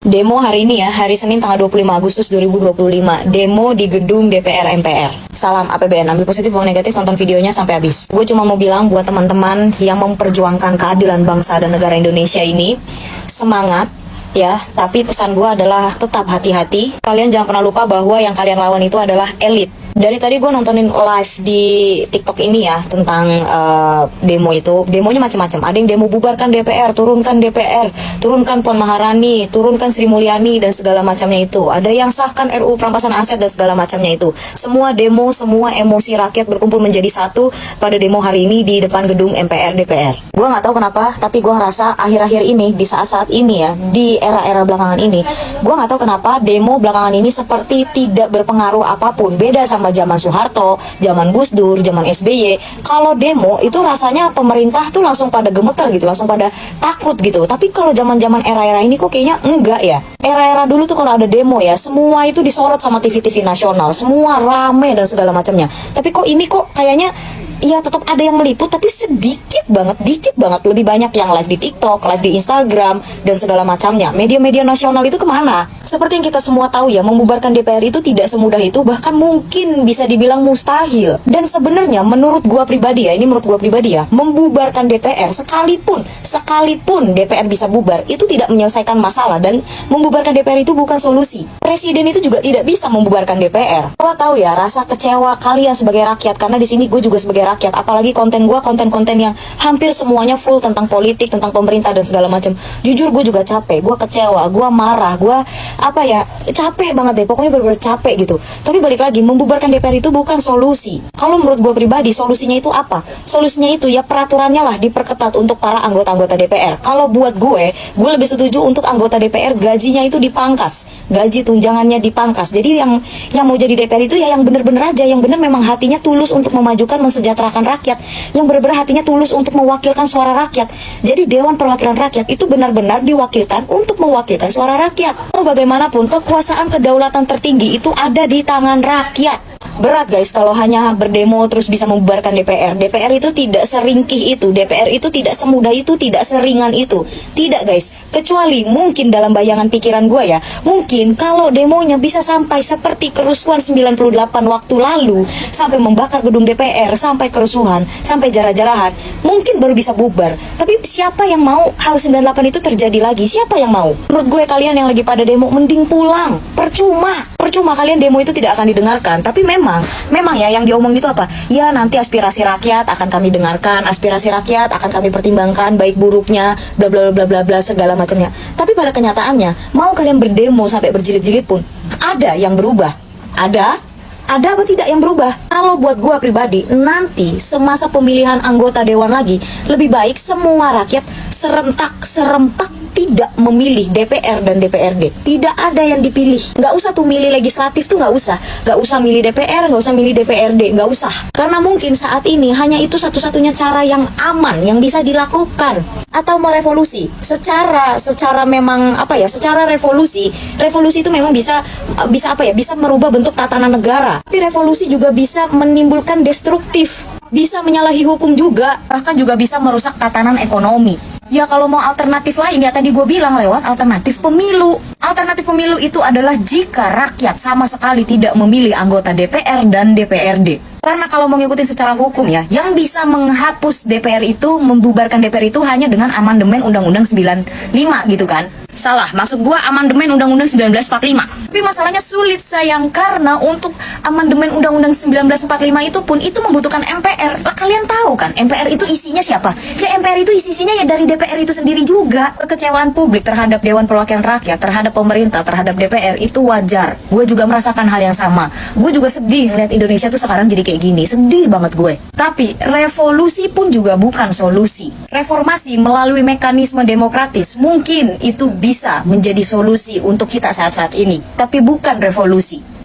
Demo hari ini ya, hari Senin tanggal 25 Agustus 2025. Demo di gedung DPR MPR. Salam APBN, ambil positif maupun negatif, tonton videonya sampai habis. Gue cuma mau bilang buat teman-teman yang memperjuangkan keadilan bangsa dan negara Indonesia ini, semangat ya, tapi pesan gue adalah tetap hati-hati. Kalian jangan pernah lupa bahwa yang kalian lawan itu adalah elit. Dari tadi gue nontonin live di TikTok ini ya tentang demo itu. Demonya macam-macam. Ada yang demo bubarkan DPR, turunkan DPR, turunkan Puan Maharani, turunkan Sri Mulyani dan segala macamnya itu. Ada yang sahkan RUU perampasan aset dan segala macamnya itu. Semua demo, semua emosi rakyat berkumpul menjadi satu pada demo hari ini di depan gedung MPR DPR. Gue nggak tahu kenapa, tapi gue ngerasa akhir-akhir ini, di saat-saat ini ya, di era-era belakangan ini, gue nggak tahu kenapa demo belakangan ini seperti tidak berpengaruh apapun. Beda sama zaman Soeharto, zaman Gus Dur, zaman SBY. Kalau demo itu rasanya pemerintah tuh langsung pada gemeter gitu, langsung pada takut gitu. Tapi kalau zaman-zaman era-era ini kok kayaknya enggak ya. Era-era dulu tuh kalau ada demo ya, semua itu disorot sama TV-TV nasional, semua rame dan segala macamnya. Tapi kok ini kok kayaknya ya tetap ada yang meliput, tapi sedikit banget, dikit banget. Lebih banyak yang live di TikTok, live di Instagram, dan segala macamnya. Media-media nasional itu kemana? Seperti yang kita semua tahu ya, membubarkan DPR itu tidak semudah itu, bahkan mungkin bisa dibilang mustahil. Dan sebenarnya menurut gua pribadi ya, ini menurut gua pribadi ya, membubarkan DPR sekalipun DPR bisa bubar, itu tidak menyelesaikan masalah, dan membubarkan DPR itu bukan solusi. Presiden itu juga tidak bisa membubarkan DPR. Gua tahu ya rasa kecewa kalian sebagai rakyat, karena di sini gue juga sebagai rakyat, apalagi konten gue konten-konten yang hampir semuanya full tentang politik, tentang pemerintah dan segala macam. Jujur gue juga capek, gue kecewa, gue marah, gue capek banget deh, pokoknya bener-bener capek gitu. Tapi balik lagi, membubarkan DPR itu bukan solusi. Kalau menurut gue pribadi, solusinya itu apa? Solusinya itu ya peraturannya lah diperketat untuk para anggota-anggota DPR. Kalau buat gue lebih setuju untuk anggota DPR gajinya itu dipangkas, gaji tunjangannya dipangkas. Jadi yang mau jadi DPR itu ya yang bener-bener aja, yang bener memang hatinya tulus untuk memajukan, mensejahterakan rakyat, yang benar-benar hatinya tulus untuk mewakilkan suara rakyat. Jadi Dewan Perwakilan Rakyat itu benar-benar diwakilkan untuk mewakilkan suara rakyat. Bagaimanapun kekuasaan kedaulatan tertinggi itu ada di tangan rakyat. Berat guys kalau hanya berdemo terus bisa membubarkan DPR. DPR itu tidak seringkih itu, DPR itu tidak semudah itu, tidak seringan itu. Tidak guys, kecuali mungkin dalam bayangan pikiran gue ya, mungkin kalau demonya bisa sampai seperti kerusuhan 98 waktu lalu, sampai membakar gedung DPR, sampai kerusuhan, sampai jarah-jarahan, mungkin baru bisa bubar. Tapi siapa yang mau hal 98 itu terjadi lagi? Siapa yang mau? Menurut gue kalian yang lagi pada demo mending pulang. Percuma kalian demo itu tidak akan didengarkan. Tapi memang ya yang diomongin itu apa? Ya nanti aspirasi rakyat akan kami dengarkan, aspirasi rakyat akan kami pertimbangkan baik buruknya, bla bla bla bla bla segala macamnya. Tapi pada kenyataannya, mau kalian berdemo sampai berjilid-jilid pun, ada yang berubah? Ada apa tidak yang berubah? Kalau buat gua pribadi, nanti semasa pemilihan anggota dewan lagi, lebih baik semua rakyat serempak tidak memilih DPR dan DPRD. Tidak ada yang dipilih. Nggak usah tuh milih legislatif tuh, nggak usah. Nggak usah milih DPR, nggak usah milih DPRD, nggak usah. Karena mungkin saat ini hanya itu satu-satunya cara yang aman yang bisa dilakukan. Atau mau revolusi secara memang secara revolusi itu memang bisa merubah bentuk tatanan negara. Tapi revolusi juga bisa menimbulkan destruktif, bisa menyalahi hukum juga, bahkan juga bisa merusak tatanan ekonomi. Ya kalau mau alternatif lain ya tadi gue bilang lewat alternatif pemilu. Alternatif pemilu itu adalah jika rakyat sama sekali tidak memilih anggota DPR dan DPRD. Karena kalau mau ngikutin secara hukum ya, yang bisa menghapus DPR itu, membubarkan DPR itu hanya dengan amandemen Undang-Undang 95 gitu kan. Salah, maksud gua amandemen Undang-Undang 1945. Tapi masalahnya sulit sayang, karena untuk amandemen Undang-Undang 1945 itu pun itu membutuhkan MPR. Kalian tahu kan MPR itu isinya siapa? Ya MPR itu isinya ya dari DPR itu sendiri juga. Kekecewaan publik terhadap Dewan Perwakilan Rakyat, terhadap pemerintah, terhadap DPR itu wajar. Gue juga merasakan hal yang sama. Gue juga sedih lihat Indonesia tuh sekarang jadi kayak gini. Sedih banget gue. Tapi revolusi pun juga bukan solusi. Reformasi melalui mekanisme demokratis mungkin itu bisa menjadi solusi untuk kita saat-saat ini, tapi bukan revolusi.